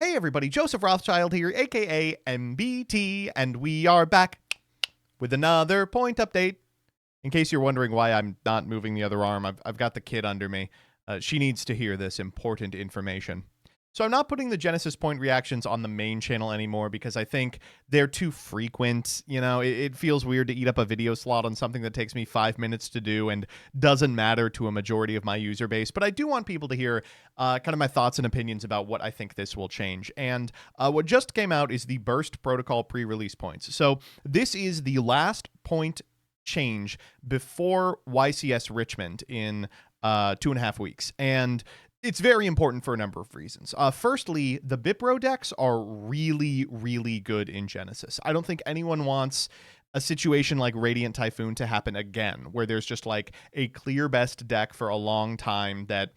Hey everybody, Joseph Rothschild here, aka MBT, and we are back with another point update. In case you're wondering why I'm not moving the other arm, I've got the kid under me. She needs to hear this important information. So I'm not putting the Genesys point reactions on the main channel anymore because I think they're too frequent. You know, it feels weird to eat up a video slot on something that takes me 5 minutes to do and doesn't matter to a majority of my user base. But I do want people to hear kind of my thoughts and opinions about what I think this will change. And what just came out is the Burst Protocol pre-release points. So this is the last point change before YCS Richmond in 2.5 weeks. And it's very important for a number of reasons. Firstly, the BPRO decks are really, really good in Genesys. I don't think anyone wants a situation like Radiant Typhoon to happen again, where there's just like a clear best deck for a long time that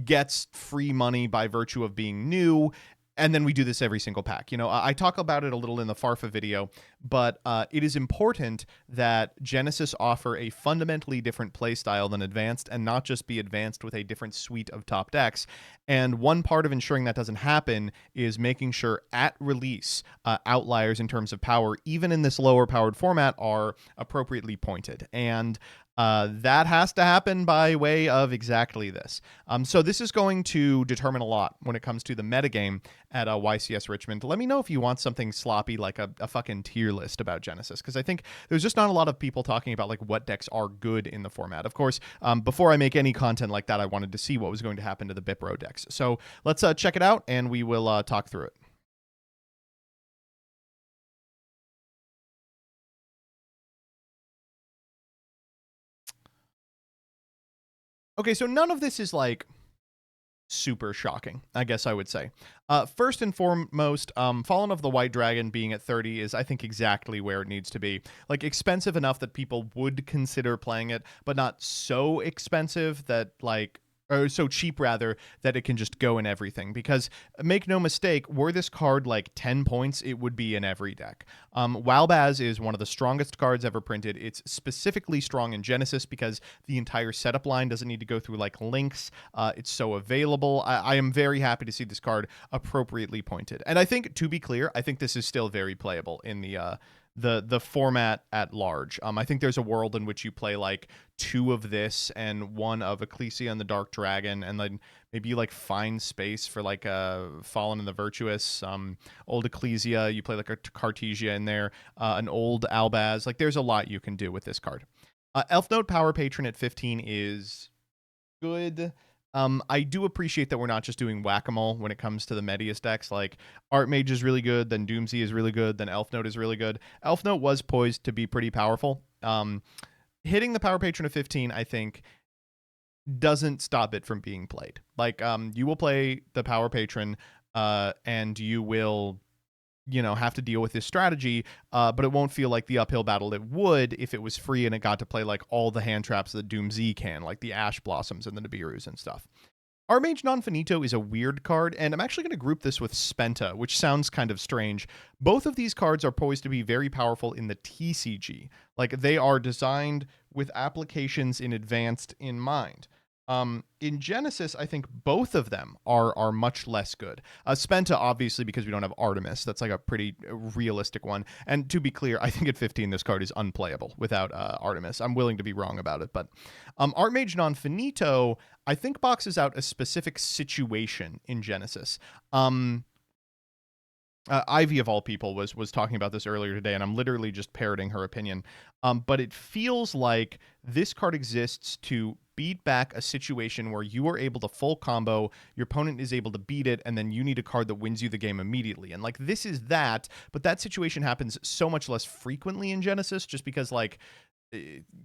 gets free money by virtue of being new. And then we do this every single pack. You know, I talk about it a little in the Farfa video, but it is important that Genesys offer a fundamentally different playstyle than Advanced and not just be Advanced with a different suite of top decks. And one part of ensuring that doesn't happen is making sure at release outliers in terms of power, even in this lower powered format, are appropriately pointed. And that has to happen by way of exactly this. So this is going to determine a lot when it comes to the metagame at YCS Richmond. Let me know if you want something sloppy like a fucking tier list about Genesys, because I think there's just not a lot of people talking about like what decks are good in the format. Of course, before I make any content like that, I wanted to see what was going to happen to the BPRO decks. So let's check it out, and we will talk through it. Okay, so none of this is like super shocking, I guess I would say. First and foremost, Fallen of the White Dragon being at 30 is, I think, exactly where it needs to be. Like, expensive enough that people would consider playing it, but not so expensive that, like, or so cheap rather, that it can just go in everything. Because make no mistake, were this card like 10 points, it would be in every deck. Walbaz is one of the strongest cards ever printed. It's specifically strong in Genesys because the entire setup line doesn't need to go through like links. It's so available. I am very happy to see this card appropriately pointed. And I think, to be clear, I think this is still very playable in the format at large. I think there's a world in which you play like 2 of this and 1 of Ecclesia and the Dark Dragon, and then maybe you like find space for like a Fallen and the Virtuous, old Ecclesia. You play like a Cartesia in there, an old Albaz. Like there's a lot you can do with this card. Elfnote Power Patron at 15 is good. I do appreciate that we're not just doing whack-a-mole when it comes to the Medius decks. Like, Art Mage is really good, then Doomsday is really good, then Elfnote is really good. Elfnote was poised to be pretty powerful. Hitting the Power Patron of 15, I think, doesn't stop it from being played. Like, you will play the Power Patron, and you will, you know, have to deal with this strategy, but it won't feel like the uphill battle it would if it was free and it got to play like all the hand traps that Doomsday can, like the Ash Blossoms and the Nibiru's and stuff. Armage Non-Finito is a weird card, and I'm actually going to group this with Spenta, which sounds kind of strange. Both of these cards are poised to be very powerful in the TCG. Like, they are designed with applications in Advanced in mind. In Genesys, I think both of them are much less good. Spenta, obviously, because we don't have Artemis. That's like a pretty realistic one. And to be clear, I think at 15, this card is unplayable without Artemis. I'm willing to be wrong about it. But Artmage Non-Finito, I think, boxes out a specific situation in Genesys. Ivy, of all people, was talking about this earlier today, and I'm literally just parroting her opinion. But it feels like this card exists to beat back a situation where you are able to full combo, your opponent is able to beat it, and then you need a card that wins you the game immediately. And like, this is that, but that situation happens so much less frequently in Genesys, just because like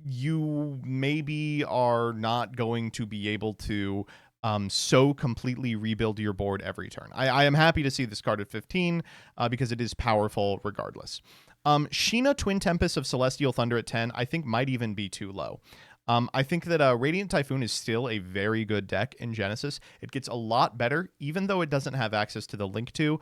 you maybe are not going to be able to so completely rebuild your board every turn. I am happy to see this card at 15 because it is powerful regardless. Sheena Twin Tempest of Celestial Thunder at 10, I think might even be too low. I think that Radiant Typhoon is still a very good deck in Genesis. It gets a lot better, even though it doesn't have access to the Link to.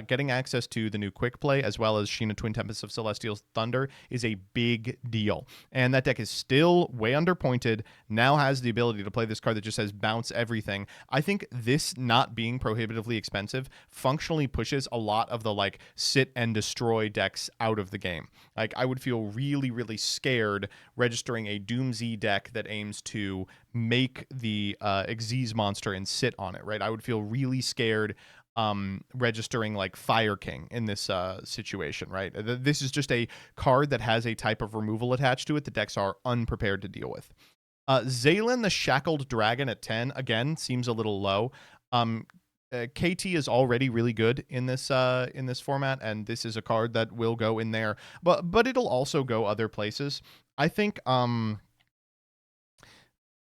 Getting access to the new Quick Play, as well as Sheena Twin Tempests of Celestial Thunder, is a big deal. And that deck is still way underpointed, now has the ability to play this card that just says bounce everything. I think this not being prohibitively expensive functionally pushes a lot of the like sit and destroy decks out of the game. Like, I would feel really, really scared registering a Doomsday deck that aims to make the Xyz monster and sit on it, right? I would feel really scared registering like Fire King in this situation, right? This is just a card that has a type of removal attached to it the decks are unprepared to deal with. Zaylin the Shackled Dragon at 10, again, seems a little low. KT is already really good in this format, and this is a card that will go in there, but it'll also go other places. I think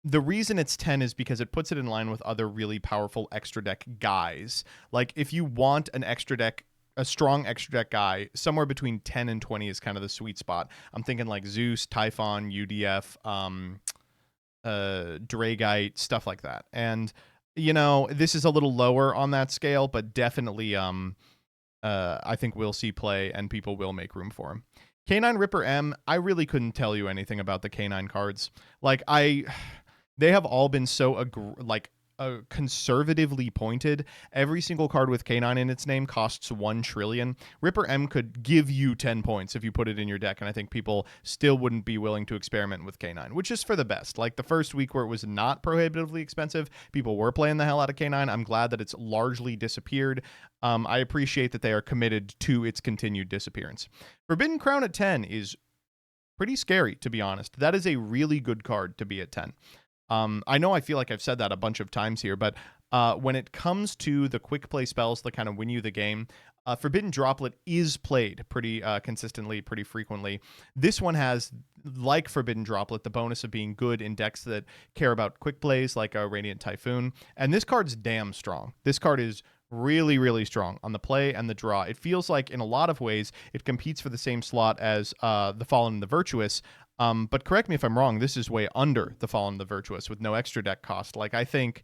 the reason it's 10 is because it puts it in line with other really powerful extra deck guys. Like, if you want an extra deck, a strong extra deck guy, somewhere between 10 and 20 is kind of the sweet spot. I'm thinking like Zeus, Typhon, UDF, Dragite, stuff like that. And you know, this is a little lower on that scale, but definitely I think we'll see play and people will make room for him. Canine Ripper M, I really couldn't tell you anything about the Canine cards. Like, they have all been so conservatively pointed. Every single card with Canine in its name costs 1 trillion. Ripper M could give you 10 points if you put it in your deck, and I think people still wouldn't be willing to experiment with Canine, which is for the best. Like, the first week where it was not prohibitively expensive, people were playing the hell out of Canine. I'm glad that it's largely disappeared. I appreciate that they are committed to its continued disappearance. Forbidden Crown at 10 is pretty scary, to be honest. That is a really good card to be at 10. I know I feel like I've said that a bunch of times here, but when it comes to the quick play spells that kind of win you the game, Forbidden Droplet is played pretty consistently, pretty frequently. This one has, like Forbidden Droplet, the bonus of being good in decks that care about quick plays like Radiant Typhoon. And this card's damn strong. This card is really, really strong on the play and the draw. It feels like in a lot of ways it competes for the same slot as the Fallen and the Virtuous. But correct me if I'm wrong, this is way under the Fallen and the Virtuous with no extra deck cost. Like, I think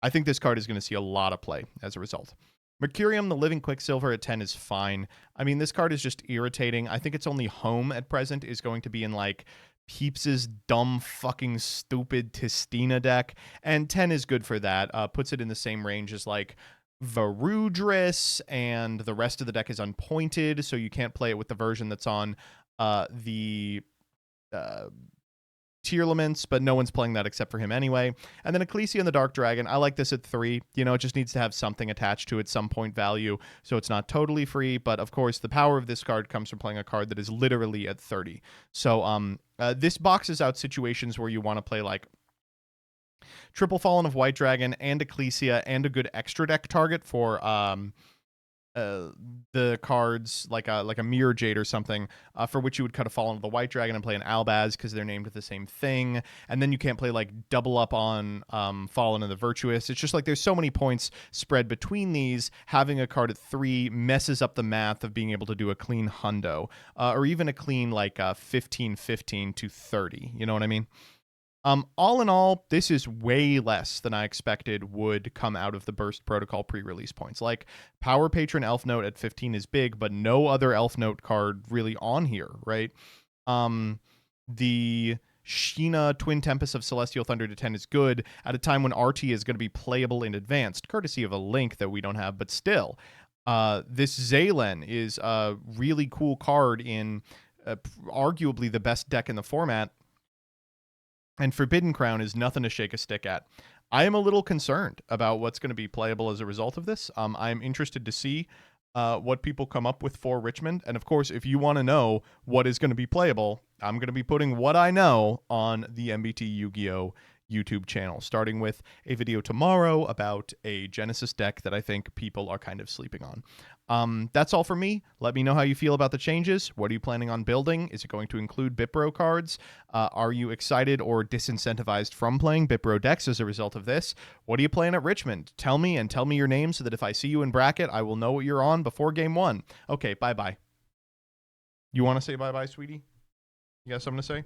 this card is going to see a lot of play as a result. Mercurium, the Living Quicksilver at 10 is fine. I mean, this card is just irritating. I think its only home at present is going to be in, like, Peeps' dumb fucking stupid Tistina deck, and 10 is good for that. Puts it in the same range as, like, Varudris, and the rest of the deck is unpointed, so you can't play it with the version that's on the Tearlaments, but no one's playing that except for him anyway. And then Ecclesia and the Dark Dragon, I like this at 3. You know, it just needs to have something attached to it, some point value, so it's not totally free. But of course, the power of this card comes from playing a card that is literally at 30. So this boxes out situations where you want to play like Triple Fallen of White Dragon and Ecclesia and a good extra deck target for the cards like a Mirror Jade or something, for which you would cut a Fallen of the White Dragon and play an Albaz because they're named the same thing, and then you can't play like double up on Fallen of the Virtuous. It's just like there's so many points spread between these. Having a card at 3 messes up the math of being able to do a clean hundo, or even a clean like 15-15 to 30. You know what I mean? All in all, this is way less than I expected would come out of the Burst Protocol pre-release points. Like, Power Patron Elfnote at 15 is big, but no other Elfnote card really on here, right? The Sheena Twin Tempests of Celestial Thunder to 10 is good at a time when RT is going to be playable in Advanced, courtesy of a link that we don't have, but still. This Zaylin is a really cool card in arguably the best deck in the format. And Forbidden Crown is nothing to shake a stick at. I am a little concerned about what's going to be playable as a result of this. I'm interested to see what people come up with for Richmond. And of course, if you want to know what is going to be playable, I'm going to be putting what I know on the MBT Yu-Gi-Oh! YouTube channel, starting with a video tomorrow about a Genesys deck that I think people are kind of sleeping on. That's all for me. Let me know how you feel about the changes. What are you planning on building? Is it going to include BPRO cards? Are you excited or disincentivized from playing BPRO decks as a result of this? What are you playing at Richmond? Tell me, and tell me your name so that if I see you in bracket, I will know what you're on before game 1. Okay, bye-bye. You want to say bye-bye, sweetie? You got something to say?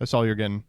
That's all you're getting.